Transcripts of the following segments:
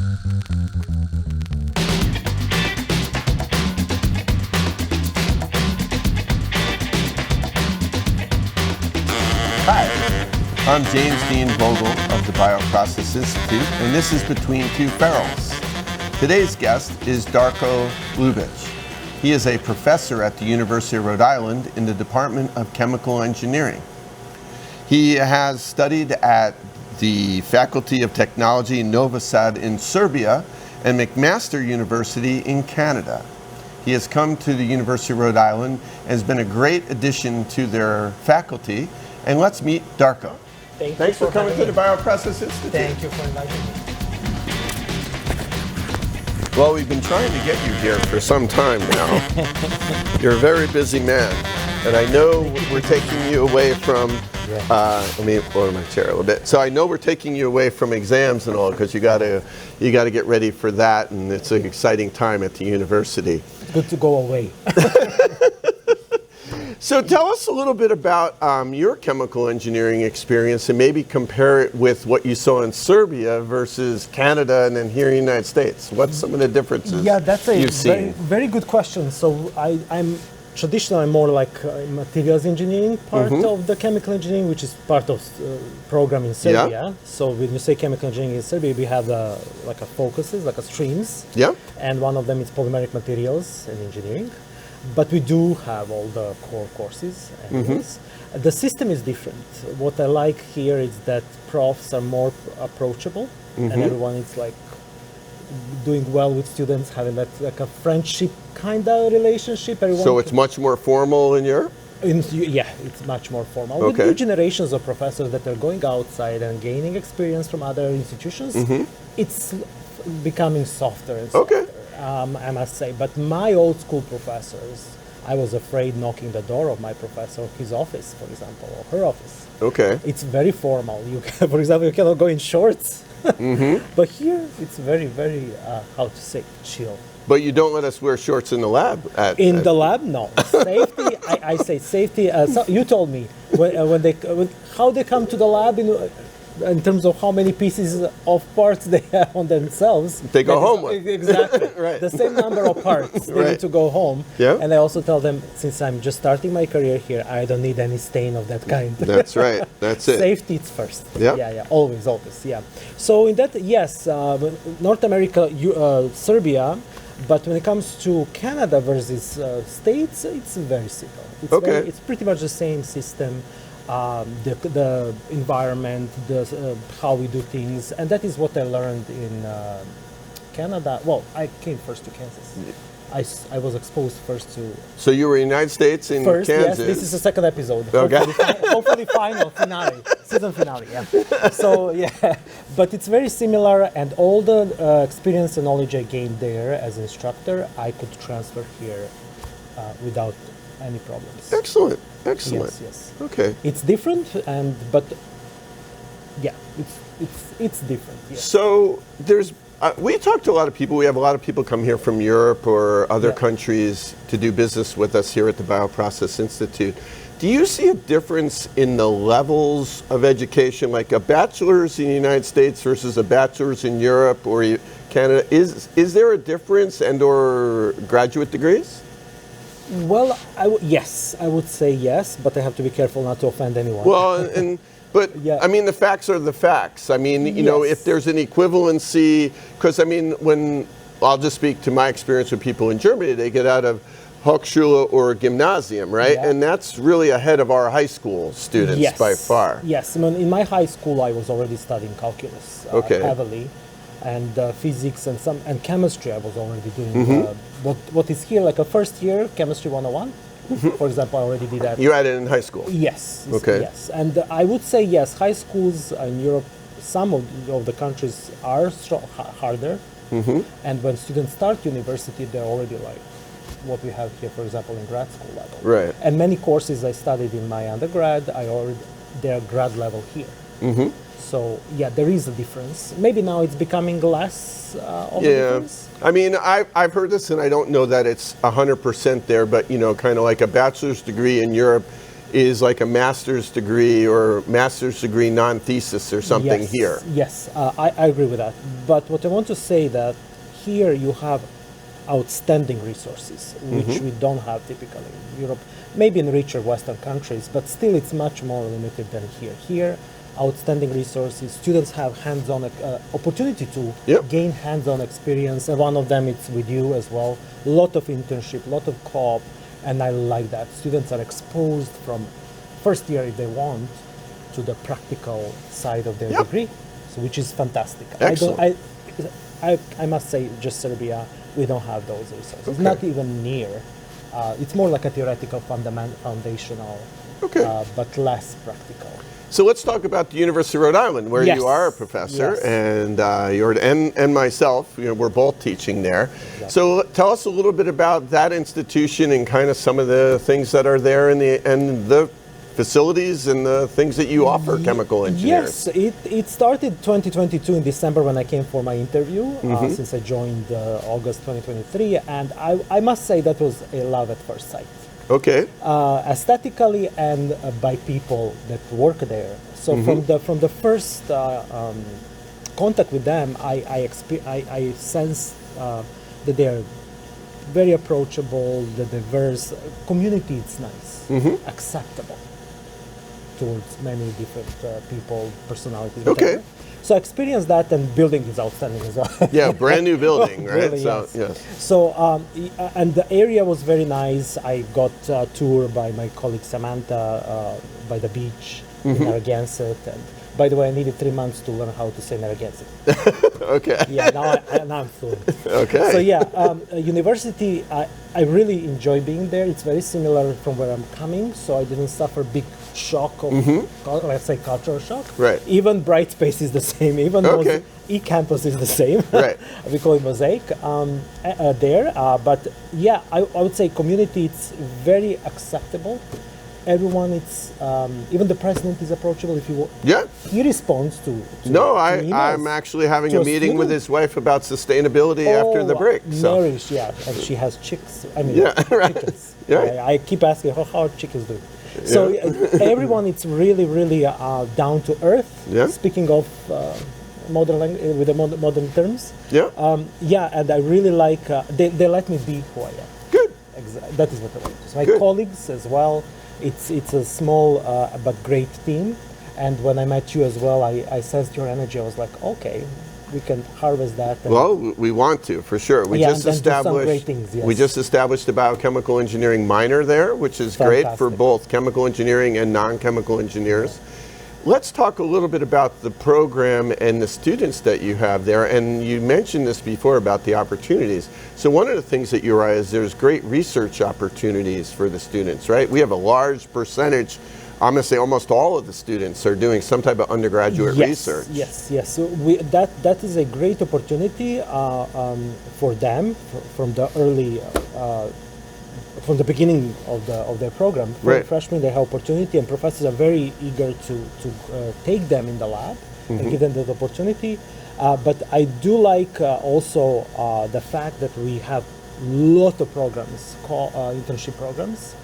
Hi, I'm James Dean Vogel of the Bioprocess Institute, and this is Between Two Ferals. Today's guest is Darko Ljubic. He is a professor at the University of Rhode Island in the Department of Chemical Engineering. He has studied at the Faculty of Technology Novi Sad in Serbia and McMaster University in Canada. He has come to the University of Rhode Island and has been a great addition to their faculty. And let's meet Darko. Thanks for coming to the Bioprocess Institute. Thank you for inviting me. Well, we've been trying to get you here for some time now. You're a very busy man. And I know we're taking you away from, let me lower my chair a little bit. So I know we're taking you away from exams and all because you gotta get ready for that, and it's an exciting time at the university. It's good to go away. So tell us a little bit about your chemical engineering experience and maybe compare it with what you saw in Serbia versus Canada and then here in the United States. What's some of the differences that's a you've seen? very good question. So I'm traditionally more like materials engineering part of the chemical engineering, which is part of program in Serbia. Yeah. So when you say chemical engineering in Serbia, we have like a focuses, like a streams. Yeah. And one of them is polymeric materials and engineering. But we do have all the core courses. The system is different. What I like here is that profs are more approachable, and everyone is like doing well with students, having that like a friendship kind of relationship. Everyone So it's much more formal in Europe? Yeah, it's much more formal. With new generations of professors that are going outside and gaining experience from other institutions, it's becoming softer and softer. I must say, but my old school professors, I was afraid knocking the door of my professor, his office, for example, or her office. Okay. It's very formal. You can, for example, you cannot go in shorts. But here, it's very, very, how to say, chill. But you don't let us wear shorts in the lab? In the lab, no. Safety, I say safety. So you told me how they come to the lab in terms of how many pieces of parts they have on themselves. They go home with. Exactly. Right. The same number of parts. They need to go home. Yeah. And I also tell them, since I'm just starting my career here, I don't need any stain of that kind. That's right. That's it. Safety is first. Yeah. Yeah. Always. Yeah. So in that, yes, North America, Serbia. But when it comes to Canada versus States, it's very simple. It's pretty much the same system. The environment, how we do things, and that is what I learned in Canada. Well, I came first to Kansas. I was exposed first to. So you were in the United States in Kansas. Yes, this is the second episode. Okay. Hopefully finale, season finale. Yeah. So yeah, but it's very similar, and all the experience and knowledge I gained there as an instructor, I could transfer here without any problems. Excellent. Yes. Okay. It's different, but yeah, it's different. Yes. So there's. We talk to a lot of people. We have a lot of people come here from Europe or other countries to do business with us here at the Bioprocess Institute. Do you see a difference in the levels of education, like a bachelor's in the United States versus a bachelor's in Europe or Canada? Is there a difference or graduate degrees? Well, yes, I would say yes, but I have to be careful not to offend anyone. Well, but I mean, the facts are the facts. I mean, you know, if there's an equivalency, because I mean, I'll just speak to my experience with people in Germany, they get out of Hochschule or Gymnasium, right? Yeah. And that's really ahead of our high school students by far. Yes, in my high school, I was already studying calculus heavily, and physics and chemistry. I was already doing what is here like a first year chemistry 101. For example, I already did that. You had it in high school? Yes. Okay. Yes, and I would say yes. High schools in Europe, some of the countries are harder, and when students start university, they're already like what we have here, for example, in grad school level. Right. And many courses I studied in my undergrad, they're grad level here. So yeah, there is a difference. Maybe now it's becoming less of a difference. I mean, I've heard this, and I don't know that it's 100% there, but you know, kind of like a bachelor's degree in Europe is like a master's degree or master's degree non-thesis or something yes, here. Yes, I agree with that. But what I want to say that here you have outstanding resources, which we don't have typically in Europe, maybe in richer Western countries, but still it's much more limited than here. Here, outstanding resources, students have hands-on opportunity to gain hands-on experience, and one of them is with you as well. A lot of internship, a lot of co-op, and I like that. Students are exposed from first year, if they want, to the practical side of their degree, so, which is fantastic. Excellent. I must say, just Serbia, we don't have those resources. Not even near. It's more like a theoretical foundational, but less practical. So let's talk about the University of Rhode Island, where you are a professor, and and myself, we're both teaching there. Exactly. So tell us a little bit about that institution and kind of some of the things that are there and the facilities and the things that you offer chemical engineers. Yes, it started 2022 in December when I came for my interview, since I joined August 2023, and I must say that was a love at first sight. Okay. Aesthetically and by people that work there. So from the first contact with them, I sense that they are very approachable, the diverse community. It's nice, acceptable towards many different people, personalities. Okay. Whatever. So I experienced that, and building is outstanding as well. Yeah, brand new building, right? Really, so, yes. So, and the area was very nice. I got a tour by my colleague Samantha by the beach in Narragansett. And by the way, I needed 3 months to learn how to say Narragansett. Okay. Yeah, now I'm fluent. Okay. So yeah, university, I really enjoy being there. It's very similar from where I'm coming, so I didn't suffer big shock of, let's say, cultural shock. Right. Even Bright Space is the same. Even eCampus is the same. Right. We call it Mosaic there. But yeah, I would say community, it's very acceptable. Everyone, it's even the president is approachable. If you he responds to no, emails, I'm actually having a meeting with his wife about sustainability after the break. So. Nourish, and she has chicks. I mean, chickens. I keep asking her how chickens do. So everyone, it's really, really down to earth. Yeah. Speaking of modern with the modern terms. Yeah. And I really like they let me be who I am. Good. That is what I like. So my colleagues as well. It's a small but great team, and when I met you as well, I sensed your energy. I was like, okay, we can harvest that. Well, we want to, for sure. We just established great things, we just established a biochemical engineering minor there, which is great for both chemical engineering and non-chemical engineers. Let's talk a little bit about the program and the students that you have there. And you mentioned this before about the opportunities. So one of the things at URI is there's great research opportunities for the students, right? We have a large percentage, I'm going to say almost all of the students are doing some type of undergraduate research. Yes. So that is a great opportunity for them from the early from the beginning of their program. For freshmen, they have opportunity, and professors are very eager to take them in the lab and give them that opportunity. But I do like also the fact that we have a lot of programs, internship programs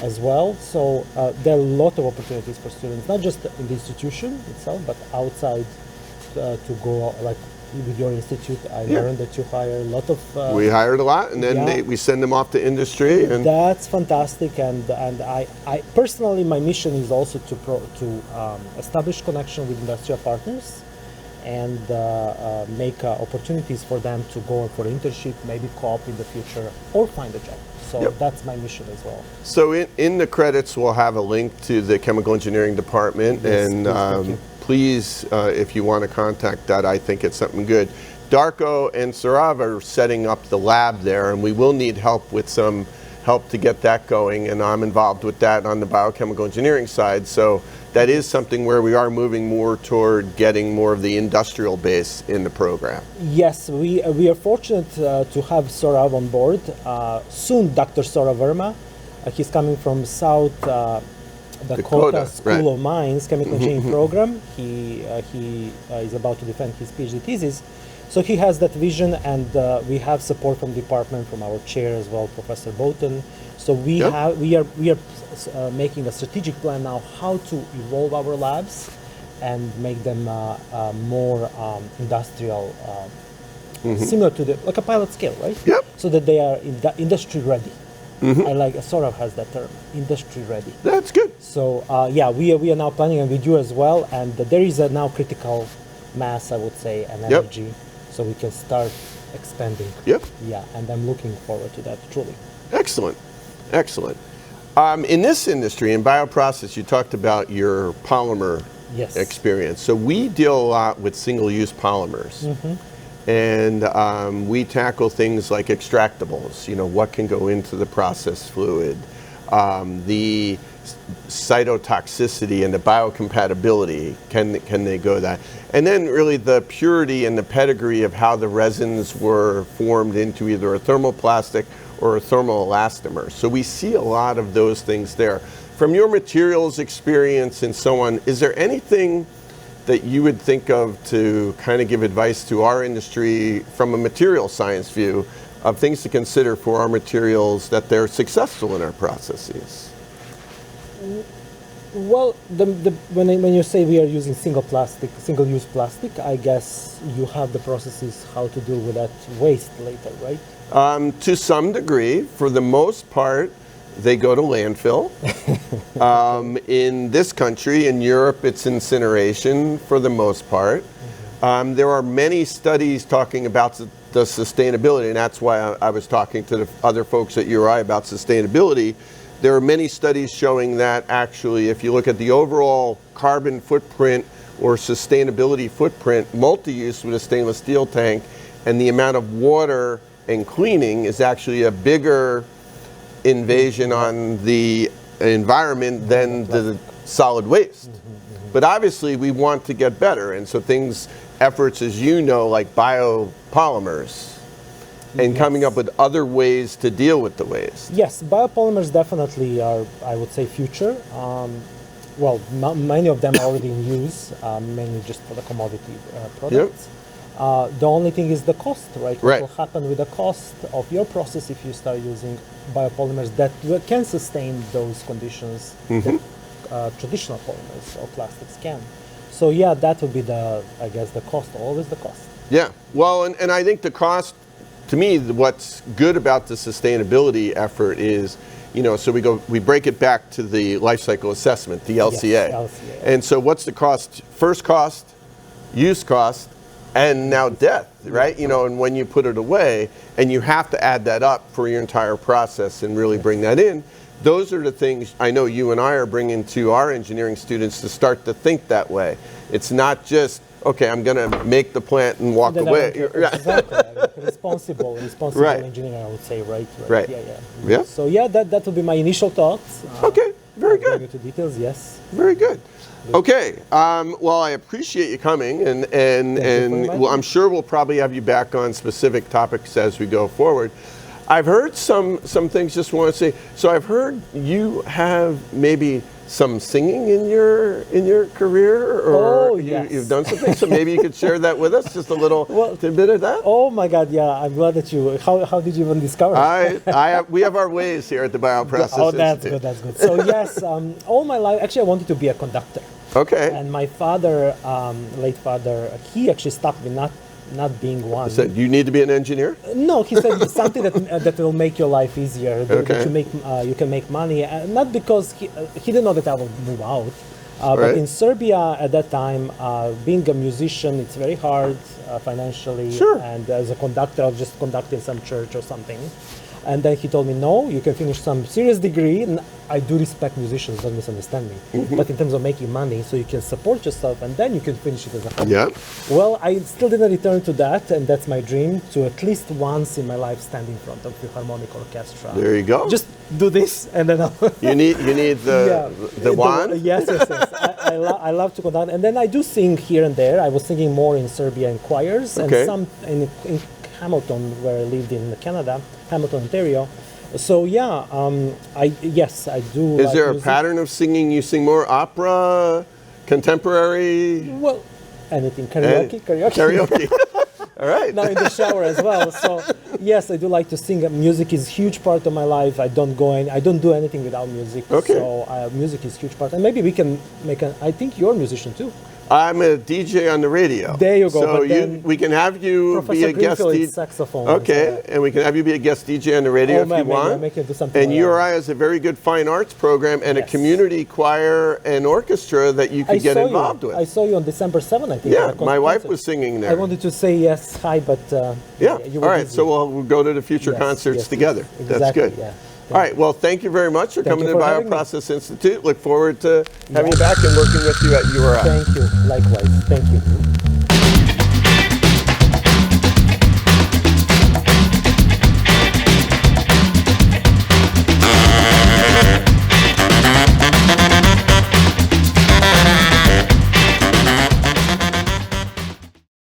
as well. So there are a lot of opportunities for students, not just in the institution itself, but outside to go, like with your institute. I learned that you hire a lot of... we hired a lot, and then we send them off to industry. And that's fantastic, and I personally, my mission is also to establish connection with industrial partners and make opportunities for them to go for internship, maybe co-op in the future, or find a job. So that's my mission as well. So in the credits, we'll have a link to the chemical engineering department, and please, if you want to contact that, I think it's something good. Darko and Sarav are setting up the lab there, and we will need help with some help to get that going, and I'm involved with that on the biochemical engineering side. So that is something where we are moving more toward getting more of the industrial base in the program. Yes, we are fortunate to have Saurav on board. Soon, Dr. Saurav Verma, he's coming from South Dakota School of Mines Chemical Engineering Program. He is about to defend his PhD thesis. So he has that vision, and we have support from the department, from our chair as well, Professor Boughton. So we are making a strategic plan now how to evolve our labs and make them more industrial, similar to like a pilot scale, right? Yep. So that they are industry ready. I like sort of has that term, industry ready. That's good. So yeah, we are now planning, and we do as well. And there is a now critical mass, I would say, and energy, so we can start expanding. Yep. Yeah, and I'm looking forward to that, truly. Excellent, excellent. In this industry, in bioprocess, you talked about your polymer experience. So we deal a lot with single-use polymers. And we tackle things like extractables, you know, what can go into the process fluid, the cytotoxicity and the biocompatibility, can they go that? And then really the purity and the pedigree of how the resins were formed into either a thermoplastic or a thermoelastomer. So we see a lot of those things there. From your materials experience and so on, is there anything that you would think of to kind of give advice to our industry from a material science view of things to consider for our materials that they're successful in our processes? Well, when you say we are using single-use plastic, I guess you have the processes how to deal with that waste later, right? To some degree. For the most part, they go to landfill. In this country, in Europe, it's incineration for the most part. There are many studies talking about the sustainability, and that's why I was talking to the other folks at URI about sustainability. There are many studies showing that actually, if you look at the overall carbon footprint or sustainability footprint, multi-use with a stainless steel tank, and the amount of water and cleaning is actually a bigger invasion on the environment than the solid waste. But obviously we want to get better, and so efforts as you know, like biopolymers, and coming up with other ways to deal with the waste. Yes, biopolymers definitely are, I would say, future. Well, many of them are already in use, mainly just for the commodity products. The only thing is the cost, right? What will happen with the cost of your process if you start using biopolymers that can sustain those conditions that traditional polymers or plastics can. So yeah, that would be I guess the cost, always the cost. Yeah, well, and I think the cost, to me, what's good about the sustainability effort is, you know, so we break it back to the life cycle assessment, the LCA. Yes, LCA. And so what's the cost? First cost, use cost, and now death, right? You know, and when you put it away, and you have to add that up for your entire process and really bring that in, those are the things I know you and I are bringing to our engineering students to start to think that way. It's not just, okay, I'm going to make the plant and walk away. Exactly. Responsible engineering, I would say, right? Right. Yeah. So yeah, that would be my initial thoughts. Okay, very good. Into details, yes. Very good. Okay, well, I appreciate you coming, and well, I'm sure we'll probably have you back on specific topics as we go forward. I've heard some things, just want to say, so I've heard you have maybe some singing in your career, or you've done something, so maybe you could share that with us, just a little tidbit of that. Oh my God, yeah, I'm glad that how did you even discover it? We have our ways here at the Bioprocess Institute. That's good. So yes, all my life, actually I wanted to be a conductor. Okay. And my father, late father, he actually stopped me not being one. He said, you need to be an engineer? No, he said something that will make your life easier, that you can make money. Not because he didn't know that I would move out. But in Serbia at that time, being a musician, it's very hard financially. Sure. And as a conductor, I was just conducting some church or something. And then he told me, no, you can finish some serious degree. And I do respect musicians, don't misunderstand me. But in terms of making money, so you can support yourself and then you can finish it as a hobby. Yeah. Well, I still didn't return to that, and that's my dream, to at least once in my life stand in front of the Philharmonic Orchestra. There you go. Just do this, and then I'll you need the wand? Yes. I love to conduct. And then I do sing here and there. I was singing more in Serbia in choirs, and some in Hamilton, where I lived in Canada, Hamilton, Ontario. So yeah, I do. Is there a pattern of singing? You sing more opera, contemporary? Well, anything. Karaoke. All right. Now in the shower as well. So yes, I do like to sing. Music is a huge part of my life. I don't do anything without music. Okay. So music is a huge part. And maybe we can make I think you're a musician too. I'm a DJ on the radio. There you go. So but we can have you be a guest DJ. Saxophone. Okay, and we can have you be a guest DJ on the radio if you want. Make it do something and like URI has a very good fine arts program and a community choir and orchestra that you could get involved with. I saw you on December 7th, I think. Yeah, my wife was singing there. I wanted to say yes, hi, but yeah. All right, so we'll go to the future concerts together. Exactly, that's good. Yeah. All right, well, thank you very much for coming to Bioprocess Institute. Look forward to having you back and working with you at URI. Thank you. Likewise. Thank you.